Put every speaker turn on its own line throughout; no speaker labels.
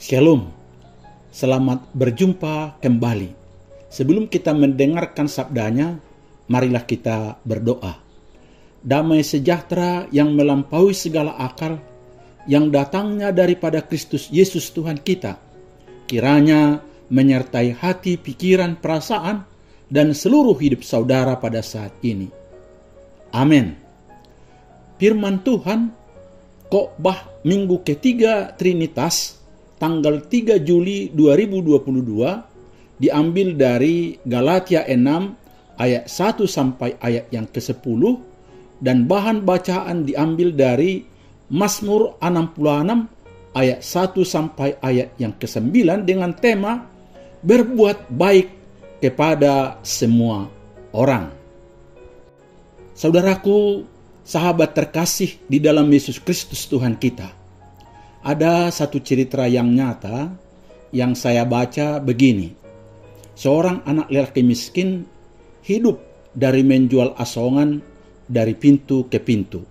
Shalom, selamat berjumpa kembali. Sebelum kita mendengarkan sabdanya, marilah kita berdoa. Damai sejahtera yang melampaui segala akal, yang datangnya daripada Kristus Yesus Tuhan kita, kiranya menyertai hati, pikiran, perasaan, dan seluruh hidup saudara pada saat ini. Amin. Firman Tuhan, khotbah minggu ketiga Trinitas, tanggal 3 Juli 2022, diambil dari Galatia 6 ayat 1 sampai ayat yang ke-10, dan bahan bacaan diambil dari Mazmur 66 ayat 1 sampai ayat yang ke-9 dengan tema berbuat baik kepada semua orang. Saudaraku, sahabat terkasih di dalam Yesus Kristus Tuhan kita, ada satu cerita yang nyata yang saya baca begini. Seorang anak lelaki miskin hidup dari menjual asongan dari pintu ke pintu.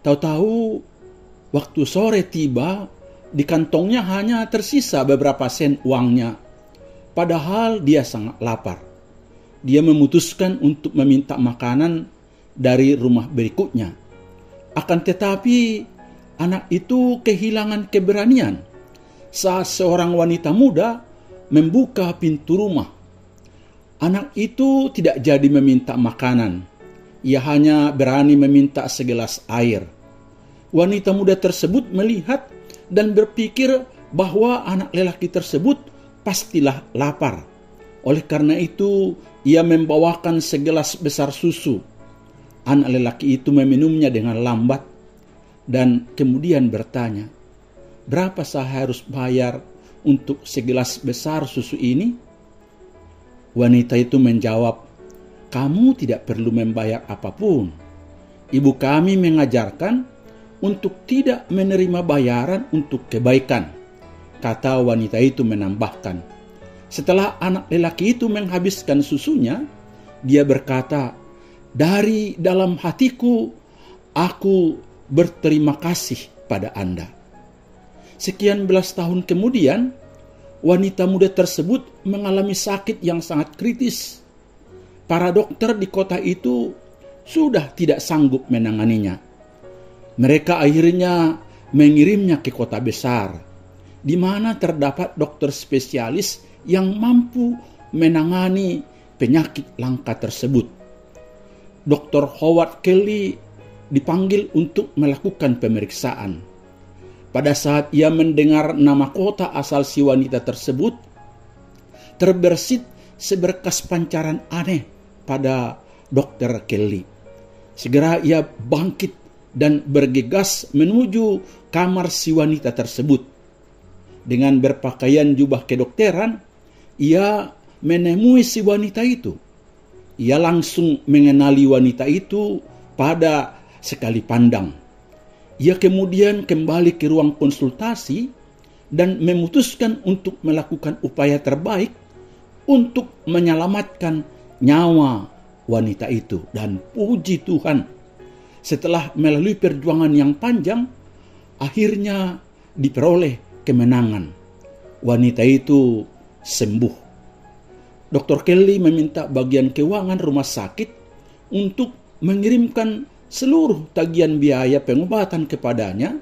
Tahu-tahu waktu sore tiba, di kantongnya hanya tersisa beberapa sen uangnya. Padahal dia sangat lapar. Dia memutuskan untuk meminta makanan dari rumah berikutnya. Akan tetapi anak itu kehilangan keberanian saat seorang wanita muda membuka pintu rumah. Anak itu tidak jadi meminta makanan. Ia hanya berani meminta segelas air. Wanita muda tersebut melihat dan berpikir bahwa anak lelaki tersebut pastilah lapar. Oleh karena itu, ia membawakan segelas besar susu. Anak lelaki itu meminumnya dengan lambat dan kemudian bertanya, "Berapa saya harus bayar untuk segelas besar susu ini?" Wanita itu menjawab, "Kamu tidak perlu membayar apapun. Ibu kami mengajarkan untuk tidak menerima bayaran untuk kebaikan," kata wanita itu menambahkan. Setelah anak lelaki itu menghabiskan susunya, dia berkata, "Dari dalam hatiku, aku berterima kasih pada Anda." Sekian belas tahun kemudian, wanita muda tersebut mengalami sakit yang sangat kritis. Para dokter di kota itu sudah tidak sanggup menanganinya. Mereka akhirnya mengirimnya ke kota besar, di mana terdapat dokter spesialis yang mampu menangani penyakit langka tersebut. Dr. Howard Kelly dipanggil untuk melakukan pemeriksaan. Pada saat ia mendengar nama kota asal si wanita tersebut, terbersit seberkas pancaran aneh pada Dr. Kelly. Segera ia bangkit dan bergegas menuju kamar si wanita tersebut. Dengan berpakaian jubah kedokteran, ia menemui si wanita itu. Ia langsung mengenali wanita itu pada sekali pandang. Ia kemudian kembali ke ruang konsultasi dan memutuskan untuk melakukan upaya terbaik untuk menyelamatkan nyawa wanita itu. Dan puji Tuhan, setelah melalui perjuangan yang panjang, akhirnya diperoleh kemenangan. Wanita itu sembuh. Dr. Kelly meminta bagian keuangan rumah sakit untuk mengirimkan seluruh tagihan biaya pengobatan kepadanya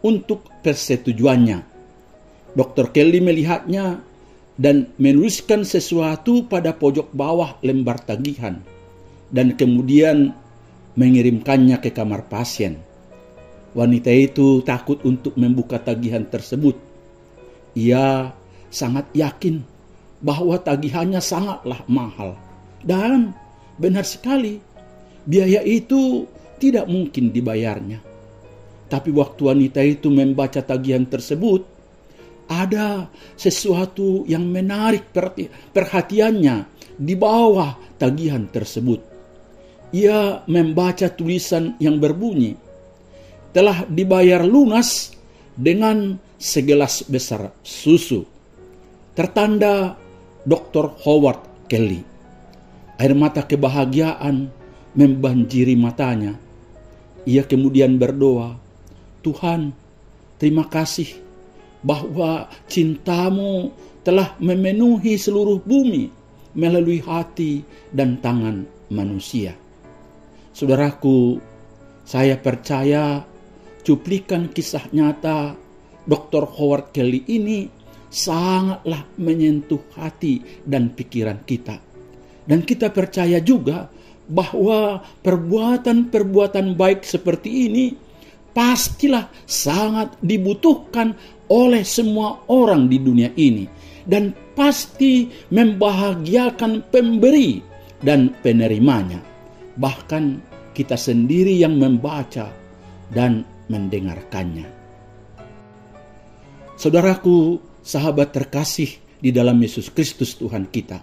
untuk persetujuannya. Dr. Kelly melihatnya dan menuliskan sesuatu pada pojok bawah lembar tagihan dan kemudian mengirimkannya ke kamar pasien. Wanita itu takut untuk membuka tagihan tersebut. Ia sangat yakin bahwa tagihannya sangatlah mahal. Dan benar sekali, biaya itu tidak mungkin dibayarnya. Tapi waktu wanita itu membaca tagihan tersebut, ada sesuatu yang menarik perhatiannya di bawah tagihan tersebut. Ia membaca tulisan yang berbunyi, "Telah dibayar lunas dengan segelas besar susu." Tertanda Dr. Howard Kelly. Air mata kebahagiaan membanjiri matanya. Ia kemudian berdoa, "Tuhan, terima kasih bahwa cintamu telah memenuhi seluruh bumi melalui hati dan tangan manusia. Saudaraku, saya percaya cuplikan kisah nyata Dr. Howard Kelly ini sangatlah menyentuh hati dan pikiran kita. Dan kita percaya juga bahwa perbuatan-perbuatan baik seperti ini pastilah sangat dibutuhkan oleh semua orang di dunia ini, dan pasti membahagiakan pemberi dan penerimanya. Bahkan kita sendiri yang membaca dan mendengarkannya. Saudaraku, sahabat terkasih di dalam Yesus Kristus Tuhan kita,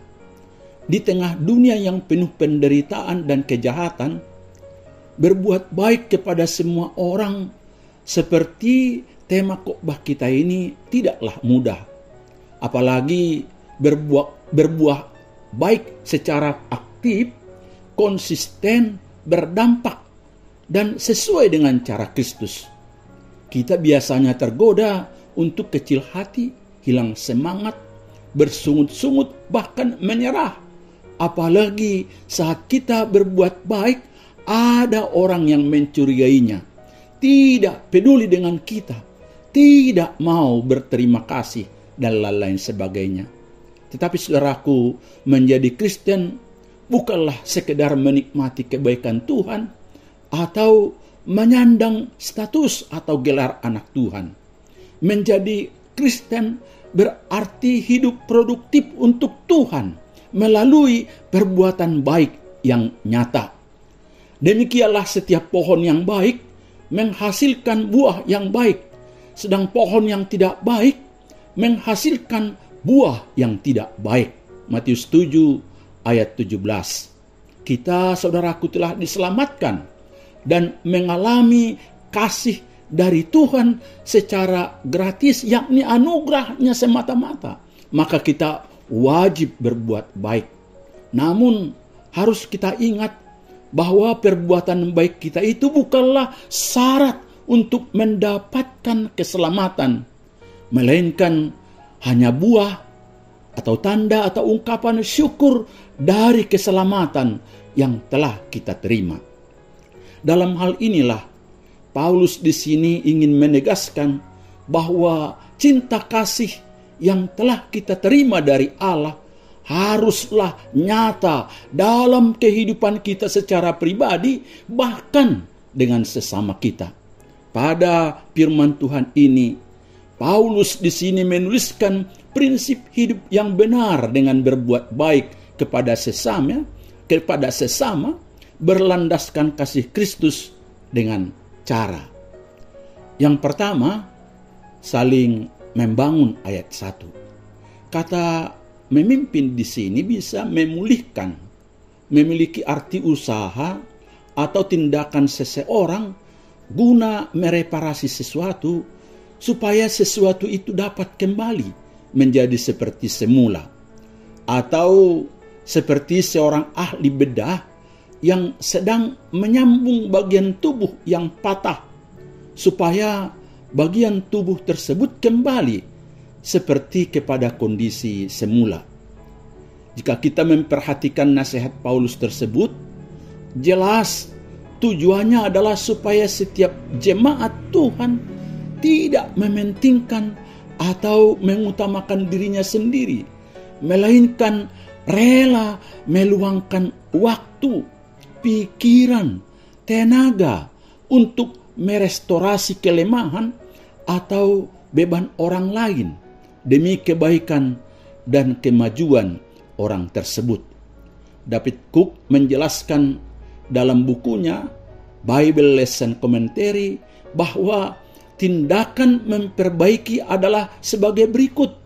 di tengah dunia yang penuh penderitaan dan kejahatan, berbuat baik kepada semua orang seperti tema khotbah kita ini tidaklah mudah. Apalagi berbuah baik secara aktif, konsisten, berdampak, dan sesuai dengan cara Kristus. Kita biasanya tergoda untuk kecil hati, hilang semangat, bersungut-sungut, bahkan menyerah. Apalagi saat kita berbuat baik, ada orang yang mencurigainya, tidak peduli dengan kita, tidak mau berterima kasih, dan lain-lain sebagainya. Tetapi saudaraku, menjadi Kristen bukanlah sekedar menikmati kebaikan Tuhan atau menyandang status atau gelar anak Tuhan. Menjadi Kristen berarti hidup produktif untuk Tuhan melalui perbuatan baik yang nyata. Demikianlah setiap pohon yang baik menghasilkan buah yang baik, sedang pohon yang tidak baik menghasilkan buah yang tidak baik. Matius 7 ayat 17. Kita, saudaraku, telah diselamatkan dan mengalami kasih dari Tuhan secara gratis, yakni anugerahnya semata-mata. Maka kita wajib berbuat baik. Namun harus kita ingat bahwa perbuatan baik kita itu bukanlah syarat untuk mendapatkan keselamatan, melainkan hanya buah atau tanda atau ungkapan syukur dari keselamatan yang telah kita terima. Dalam hal inilah Paulus di sini ingin menegaskan bahwa cinta kasih yang telah kita terima dari Allah haruslah nyata dalam kehidupan kita secara pribadi, bahkan dengan sesama kita. Pada firman Tuhan ini, Paulus di sini menuliskan prinsip hidup yang benar dengan berbuat baik kepada sesama berlandaskan kasih Kristus dengan cara. Yang pertama, saling membangun ayat 1. Kata memimpin di sini bisa memulihkan, memiliki arti usaha atau tindakan seseorang guna mereparasi sesuatu supaya sesuatu itu dapat kembali menjadi seperti semula, atau seperti seorang ahli bedah yang sedang menyambung bagian tubuh yang patah supaya bagian tubuh tersebut kembali seperti kepada kondisi semula. Jika kita memperhatikan nasihat Paulus tersebut, jelas tujuannya adalah supaya setiap jemaat Tuhan tidak mementingkan atau mengutamakan dirinya sendiri, melainkan rela meluangkan waktu, pikiran, tenaga untuk merestorasi kelemahan atau beban orang lain demi kebaikan dan kemajuan orang tersebut. David Cook menjelaskan dalam bukunya Bible Lesson Commentary bahwa tindakan memperbaiki adalah sebagai berikut.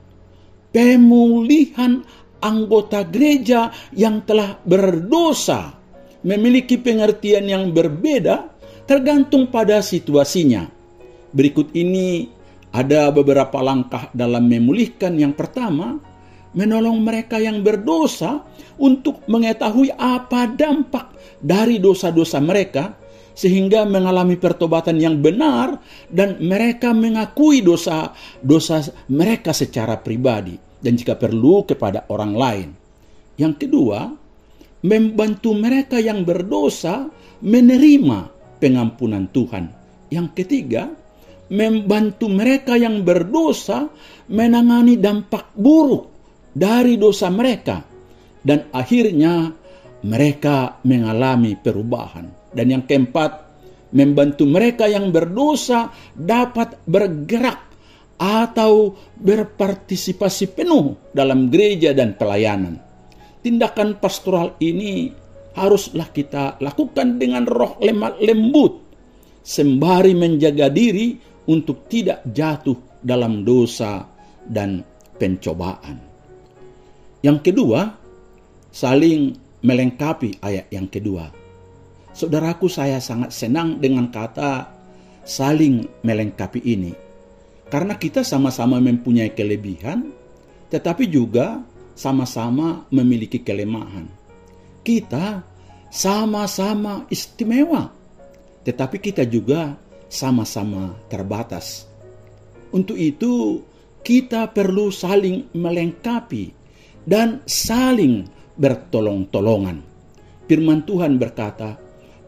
Pemulihan anggota gereja yang telah berdosa memiliki pengertian yang berbeda tergantung pada situasinya. Berikut ini ada beberapa langkah dalam memulihkan. Yang pertama, menolong mereka yang berdosa untuk mengetahui apa dampak dari dosa-dosa mereka, sehingga mengalami pertobatan yang benar dan mereka mengakui dosa mereka secara pribadi dan jika perlu kepada orang lain. Yang kedua, membantu mereka yang berdosa menerima pengampunan Tuhan. Yang ketiga, membantu mereka yang berdosa menangani dampak buruk dari dosa mereka. Dan akhirnya mereka mengalami perubahan. Dan yang keempat, membantu mereka yang berdosa dapat bergerak atau berpartisipasi penuh dalam gereja dan pelayanan. Tindakan pastoral ini haruslah kita lakukan dengan roh lemah lembut, sembari menjaga diri untuk tidak jatuh dalam dosa dan pencobaan. Yang kedua, saling melengkapi ayat yang kedua. Saudaraku, saya sangat senang dengan kata saling melengkapi ini. Karena kita sama-sama mempunyai kelebihan, tetapi juga sama-sama memiliki kelemahan. Kita sama-sama istimewa, tetapi kita juga sama-sama terbatas. Untuk itu, kita perlu saling melengkapi dan saling bertolong-tolongan. Firman Tuhan berkata,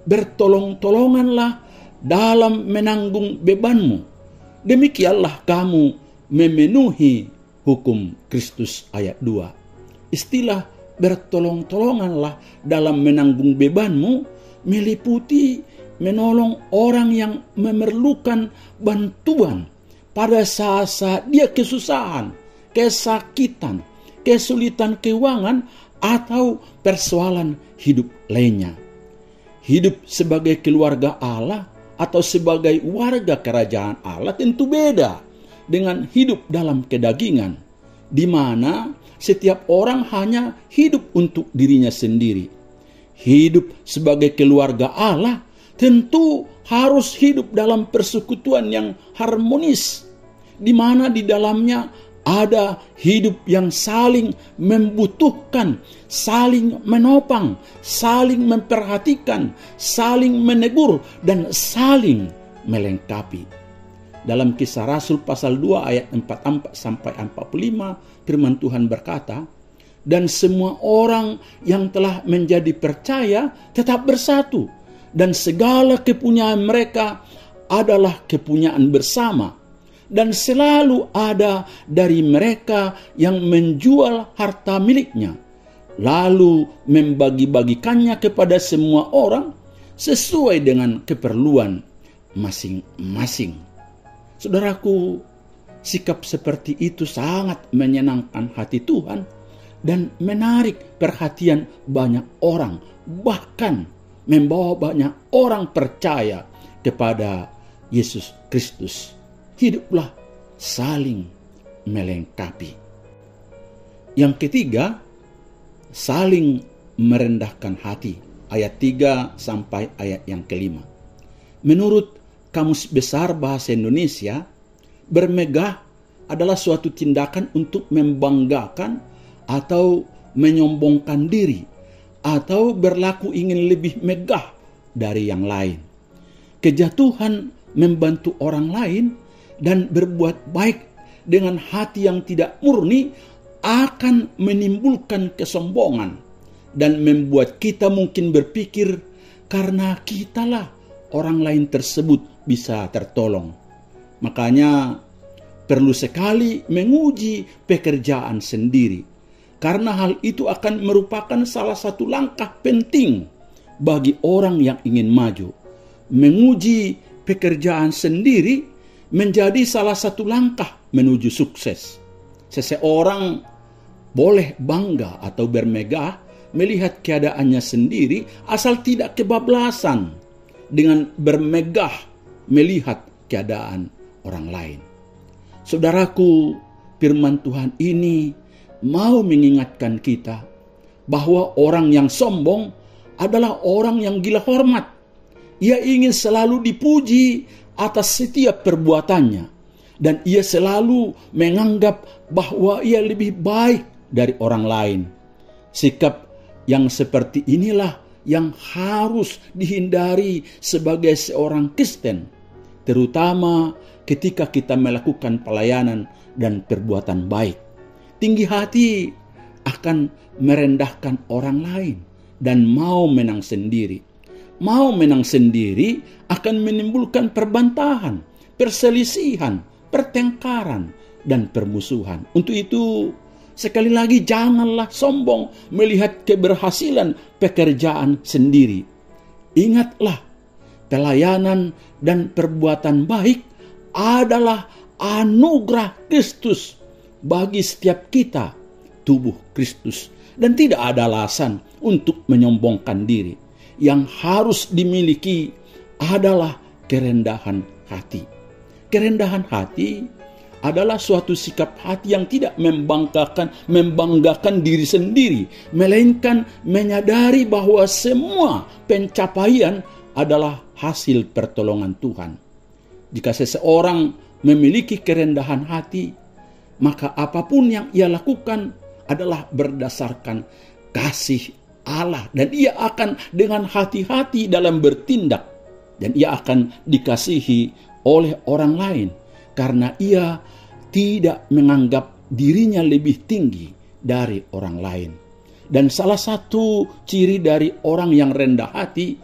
bertolong-tolonganlah dalam menanggung bebanmu. Demikianlah kamu memenuhi hukum Kristus. Ayat 2. Istilah bertolong-tolonganlah dalam menanggung bebanmu meliputi menolong orang yang memerlukan bantuan pada saat-saat dia kesusahan, kesakitan, kesulitan keuangan, atau persoalan hidup lainnya. Hidup sebagai keluarga Allah atau sebagai warga kerajaan Allah tentu beda dengan hidup dalam kedagingan, di mana setiap orang hanya hidup untuk dirinya sendiri. Hidup sebagai keluarga Allah tentu harus hidup dalam persekutuan yang harmonis, di mana di dalamnya ada hidup yang saling membutuhkan, saling menopang, saling memperhatikan, saling menegur, dan saling melengkapi. Dalam Kisah Rasul pasal 2 ayat 44 sampai 45, firman Tuhan berkata, dan semua orang yang telah menjadi percaya tetap bersatu, dan segala kepunyaan mereka adalah kepunyaan bersama. Dan selalu ada dari mereka yang menjual harta miliknya, lalu membagi-bagikannya kepada semua orang sesuai dengan keperluan masing-masing. Saudaraku, sikap seperti itu sangat menyenangkan hati Tuhan dan menarik perhatian banyak orang, bahkan membawa banyak orang percaya kepada Yesus Kristus. Hiduplah saling melengkapi. Yang ketiga, saling merendahkan hati. Ayat 3 sampai ayat yang kelima. Menurut Kamus Besar Bahasa Indonesia, bermegah adalah suatu tindakan untuk membanggakan atau menyombongkan diri, atau berlaku ingin lebih megah dari yang lain. Kejatuhan membantu orang lain dan berbuat baik dengan hati yang tidak murni akan menimbulkan kesombongan dan membuat kita mungkin berpikir karena kitalah orang lain tersebut bisa tertolong. Makanya perlu sekali menguji pekerjaan sendiri, karena hal itu akan merupakan salah satu langkah penting bagi orang yang ingin maju. Menguji pekerjaan sendiri menjadi salah satu langkah menuju sukses. Seseorang boleh bangga atau bermegah melihat keadaannya sendiri asal tidak kebablasan dengan bermegah melihat keadaan orang lain. Saudaraku, firman Tuhan ini mau mengingatkan kita bahwa orang yang sombong adalah orang yang gila hormat. Ia ingin selalu dipuji atas setiap perbuatannya, dan ia selalu menganggap bahwa ia lebih baik dari orang lain. Sikap yang seperti inilah yang harus dihindari sebagai seorang Kristen, terutama ketika kita melakukan pelayanan dan perbuatan baik. Tinggi hati akan merendahkan orang lain dan mau menang sendiri. Mau menang sendiri akan menimbulkan perbantahan, perselisihan, pertengkaran, dan permusuhan. Untuk itu, sekali lagi janganlah sombong melihat keberhasilan pekerjaan sendiri. Ingatlah, pelayanan dan perbuatan baik adalah anugerah Kristus bagi setiap kita, tubuh Kristus. Dan tidak ada alasan untuk menyombongkan diri. Yang harus dimiliki adalah kerendahan hati. Kerendahan hati adalah suatu sikap hati yang tidak membanggakan diri sendiri, melainkan menyadari bahwa semua pencapaian adalah hasil pertolongan Tuhan. Jika seseorang memiliki kerendahan hati, maka apapun yang ia lakukan adalah berdasarkan kasih Allah, dan ia akan dengan hati-hati dalam bertindak, dan ia akan dikasihi oleh orang lain karena ia tidak menganggap dirinya lebih tinggi dari orang lain. Dan salah satu ciri dari orang yang rendah hati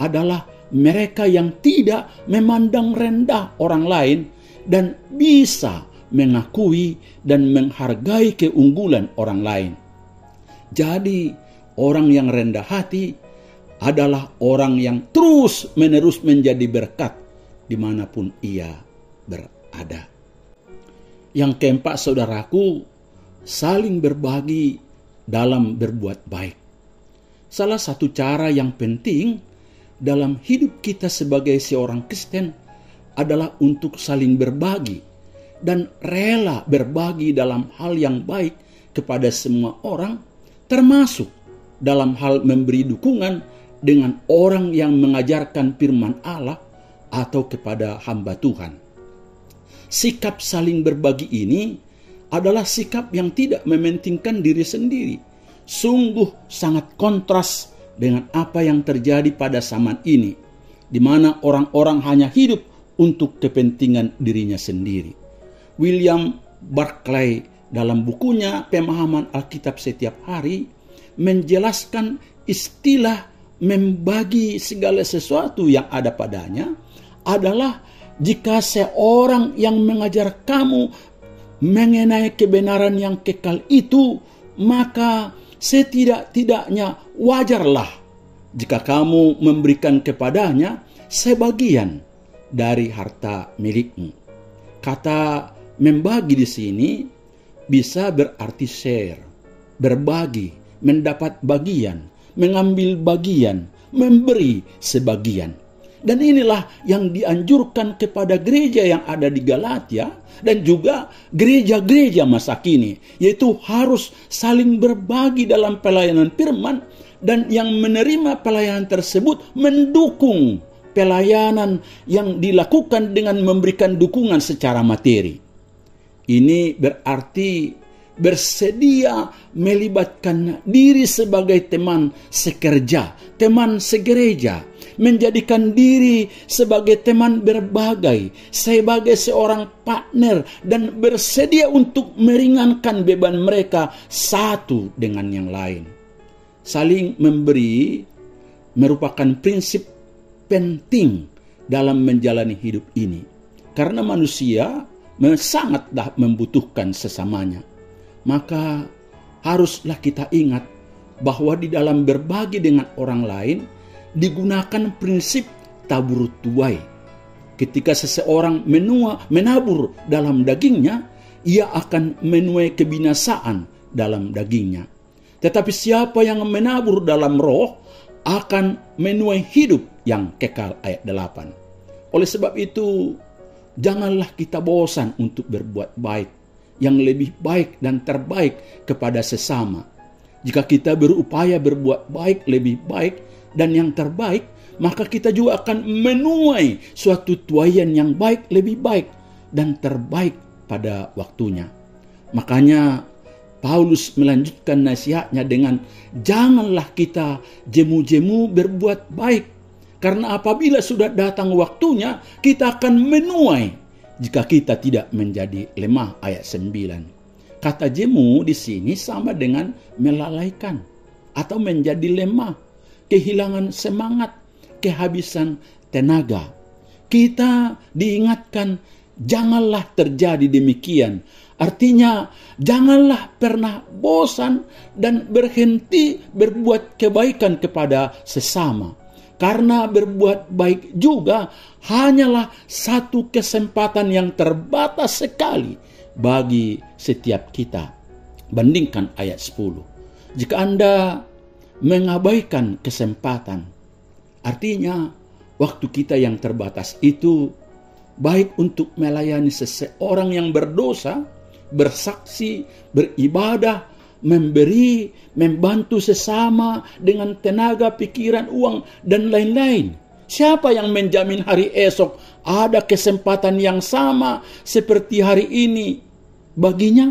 adalah mereka yang tidak memandang rendah orang lain dan bisa mengakui dan menghargai keunggulan orang lain. Jadi orang yang rendah hati adalah orang yang terus-menerus menjadi berkat dimanapun ia berada. Yang keempat, saudaraku, saling berbagi dalam berbuat baik. Salah satu cara yang penting dalam hidup kita sebagai seorang Kristen adalah untuk saling berbagi dan rela berbagi dalam hal yang baik kepada semua orang, termasuk dalam hal memberi dukungan dengan orang yang mengajarkan firman Allah atau kepada hamba Tuhan. Sikap saling berbagi ini adalah sikap yang tidak mementingkan diri sendiri. Sungguh sangat kontras dengan apa yang terjadi pada zaman ini, di mana orang-orang hanya hidup untuk kepentingan dirinya sendiri. William Barclay dalam bukunya Pemahaman Alkitab Setiap Hari menjelaskan istilah membagi segala sesuatu yang ada padanya adalah jika seorang yang mengajar kamu mengenai kebenaran yang kekal itu, maka setidak-tidaknya wajarlah jika kamu memberikan kepadanya sebagian dari harta milikmu. Kata membagi di sini bisa berarti share, berbagi, mendapat bagian, mengambil bagian, memberi sebagian. Dan inilah yang dianjurkan kepada gereja yang ada di Galatia dan juga gereja-gereja masa kini, yaitu harus saling berbagi dalam pelayanan firman, dan yang menerima pelayanan tersebut mendukung pelayanan yang dilakukan dengan memberikan dukungan secara materi. Ini berarti bersedia melibatkan diri sebagai teman sekerja, teman segereja, menjadikan diri sebagai teman berbagai, sebagai seorang partner, dan bersedia untuk meringankan beban mereka satu dengan yang lain. Saling memberi merupakan prinsip penting dalam menjalani hidup ini, karena manusia sangatlah membutuhkan sesamanya. Maka haruslah kita ingat bahwa di dalam berbagi dengan orang lain digunakan prinsip tabur tuai. Ketika seseorang menabur dalam dagingnya, ia akan menuai kebinasaan dalam dagingnya. Tetapi siapa yang menabur dalam roh akan menuai hidup yang kekal. Ayat 8. Oleh sebab itu, janganlah kita bosan untuk berbuat baik, yang lebih baik dan terbaik kepada sesama. Jika kita berupaya berbuat baik, lebih baik dan yang terbaik, maka kita juga akan menuai suatu tuaian yang lebih baik dan terbaik pada waktunya. Makanya Paulus melanjutkan nasihatnya dengan, janganlah kita jemu-jemu berbuat baik, karena apabila sudah datang waktunya, kita akan menuai jika kita tidak menjadi lemah. Ayat 9. Kata jemu di sini sama dengan melalaikan atau menjadi lemah, kehilangan semangat, kehabisan tenaga. Kita diingatkan janganlah terjadi demikian. Artinya, janganlah pernah bosan dan berhenti berbuat kebaikan kepada sesama. Karena berbuat baik juga hanyalah satu kesempatan yang terbatas sekali bagi setiap kita. Bandingkan ayat 10. Jika Anda mengabaikan kesempatan, artinya waktu kita yang terbatas itu baik untuk melayani seseorang yang berdosa, bersaksi, beribadah, memberi, membantu sesama dengan tenaga, pikiran, uang, dan lain-lain. Siapa yang menjamin hari esok ada kesempatan yang sama seperti hari ini baginya?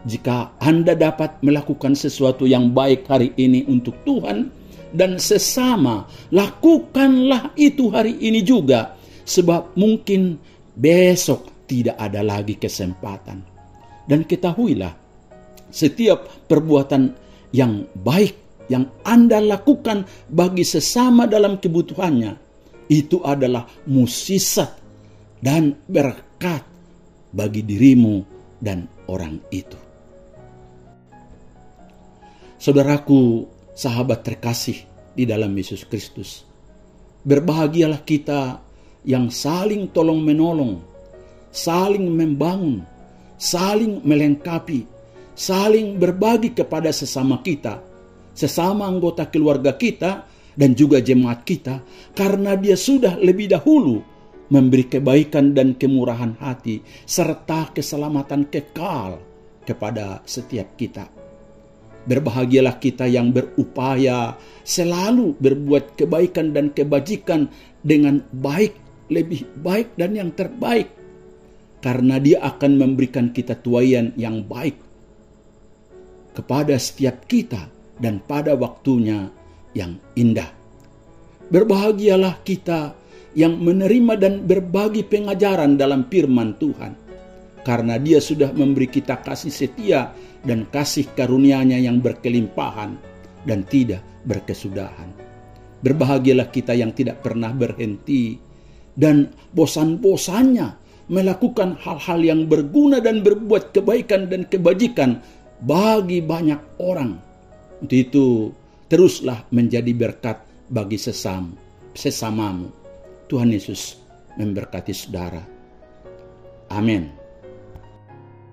Jika Anda dapat melakukan sesuatu yang baik hari ini untuk Tuhan dan sesama, lakukanlah itu hari ini juga, sebab mungkin besok tidak ada lagi kesempatan. Dan ketahuilah, setiap perbuatan yang baik yang Anda lakukan bagi sesama dalam kebutuhannya, itu adalah mukjizat dan berkat bagi dirimu dan orang itu. Saudaraku, sahabat terkasih di dalam Yesus Kristus, berbahagialah kita yang saling tolong-menolong, saling membangun, saling melengkapi, saling berbagi kepada sesama kita, sesama anggota keluarga kita, dan juga jemaat kita, karena Dia sudah lebih dahulu memberi kebaikan dan kemurahan hati, serta keselamatan kekal kepada setiap kita. Berbahagialah kita yang berupaya selalu berbuat kebaikan dan kebajikan dengan baik, lebih baik dan yang terbaik, karena Dia akan memberikan kita tuaian yang baik kepada setiap kita dan pada waktunya yang indah. Berbahagialah kita yang menerima dan berbagi pengajaran dalam firman Tuhan, karena Dia sudah memberi kita kasih setia dan kasih karunia-Nya yang berkelimpahan dan tidak berkesudahan. Berbahagialah kita yang tidak pernah berhenti dan bosan-bosannya melakukan hal-hal yang berguna dan berbuat kebaikan dan kebajikan bagi banyak orang. Untuk itu, teruslah menjadi berkat bagi sesamamu. Tuhan Yesus memberkati saudara. Amin.